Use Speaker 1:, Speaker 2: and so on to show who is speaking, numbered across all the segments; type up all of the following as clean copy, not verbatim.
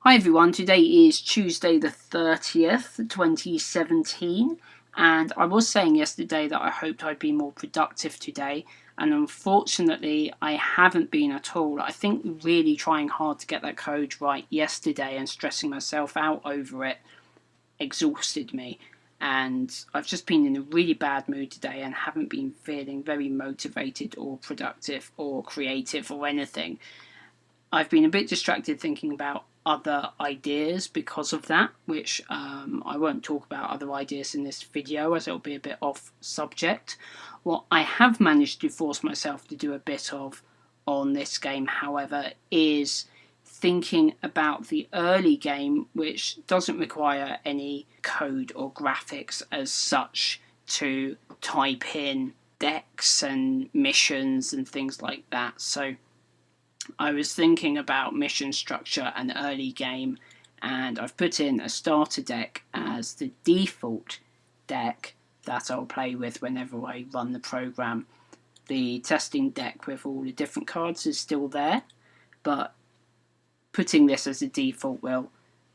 Speaker 1: Hi everyone, today is Tuesday the 30th, 2017, and I was saying yesterday that I hoped I'd be more productive today, and unfortunately I haven't been at all. I think really trying hard to get that code right yesterday and stressing myself out over it exhausted me, and I've just been in a really bad mood today and haven't been feeling very motivated or productive or creative or anything. I've been a bit distracted thinking about other ideas because of that, which I won't talk about other ideas in this video as it'll be a bit off subject. What I have managed to force myself to do a bit of on this game, however, is thinking about the early game, which doesn't require any code or graphics as such to type in decks and missions and things like that. So I was thinking about mission structure and early game, and I've put in a starter deck as the default deck that I'll play with whenever I run the program. The testing deck with all the different cards is still there, but putting this as a default will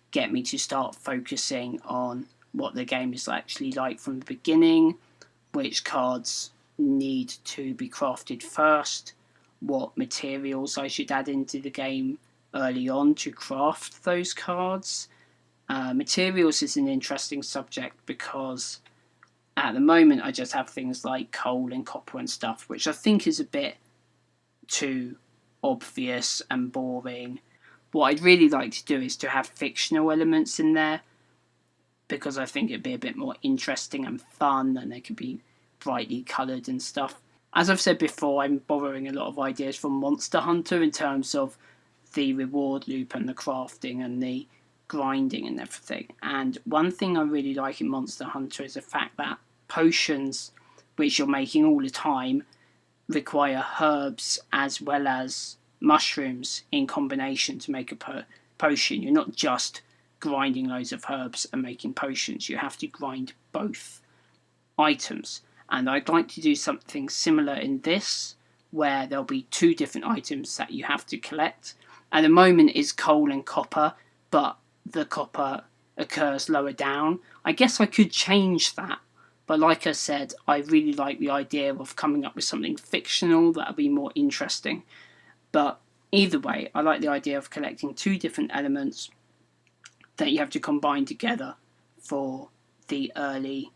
Speaker 1: get me to start focusing on what the game is actually like from the beginning, which cards need to be crafted first, what materials I should add into the game early on to craft those cards. Materials is an interesting subject because at the moment I just have things like coal and copper and stuff, which I think is a bit too obvious and boring. What I'd really like to do is to have fictional elements in there, because I think it'd be a bit more interesting and fun, and they could be brightly coloured and stuff. As I've said before, I'm borrowing a lot of ideas from Monster Hunter in terms of the reward loop and the crafting and the grinding and everything. And one thing I really like in Monster Hunter is the fact that potions, which you're making all the time, require herbs as well as mushrooms in combination to make a potion. You're not just grinding loads of herbs and making potions. You have to grind both items. And I'd like to do something similar in this, where there'll be two different items that you have to collect. At the moment is coal and copper, but the copper occurs lower down. I guess I could change that, but like I said, I really like the idea of coming up with something fictional that'll be more interesting. But either way, I like the idea of collecting two different elements that you have to combine together for the early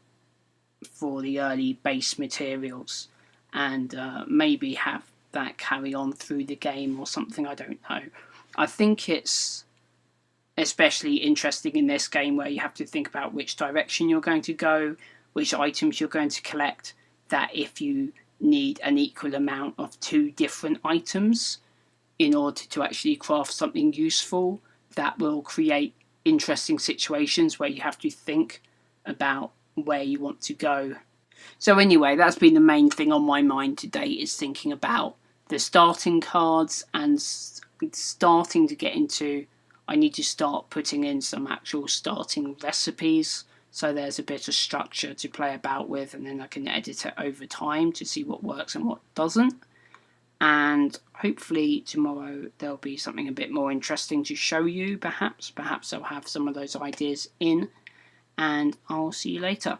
Speaker 1: base materials, and maybe have that carry on through the game or something. I don't know. I think it's especially interesting in this game where you have to think about which direction you're going to go, which items you're going to collect, that if you need an equal amount of two different items in order to actually craft something useful, that will create interesting situations where you have to think about where you want to go. So anyway, that's been the main thing on my mind today, is thinking about the starting cards and starting to get into, I need to start putting in some actual starting recipes, so there's a bit of structure to play about with, and then I can edit it over time to see what works and what doesn't. And hopefully tomorrow there'll be something a bit more interesting to show you, perhaps I'll have some of those ideas in, and I'll see you later.